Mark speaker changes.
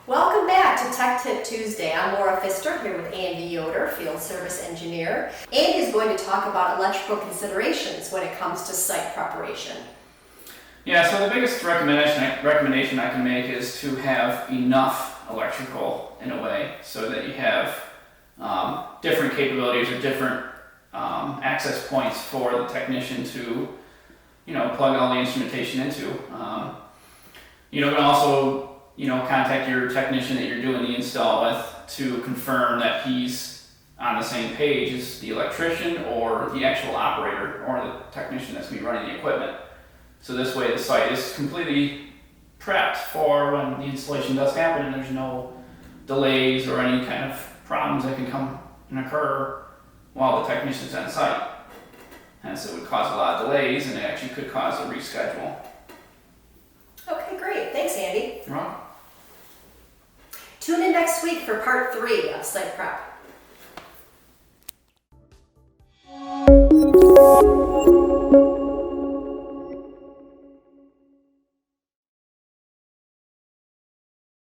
Speaker 1: Welcome back to Tech Tip Tuesday. I'm Laura Pfister here with Andy Yoder, Field Service Engineer. Andy is going to talk about electrical considerations when it comes to site preparation.
Speaker 2: Yeah, so the biggest recommendation I can make is to have enough electrical in a way so that you have different capabilities or different access points for the technician to, plug all the instrumentation into. You can also, contact your technician that you're doing the install with to confirm that he's on the same page as the electrician or the actual operator or the technician that's going to be running the equipment. So this way the site is completely prepped for when the installation does happen and there's no delays or any kind of problems that can come and occur while the technician's on site. And so it would cause a lot of delays and it actually could cause a reschedule.
Speaker 1: Okay, great. Thanks, Andy.
Speaker 2: You're welcome.
Speaker 1: Tune in next week for part 3 of Site Prep.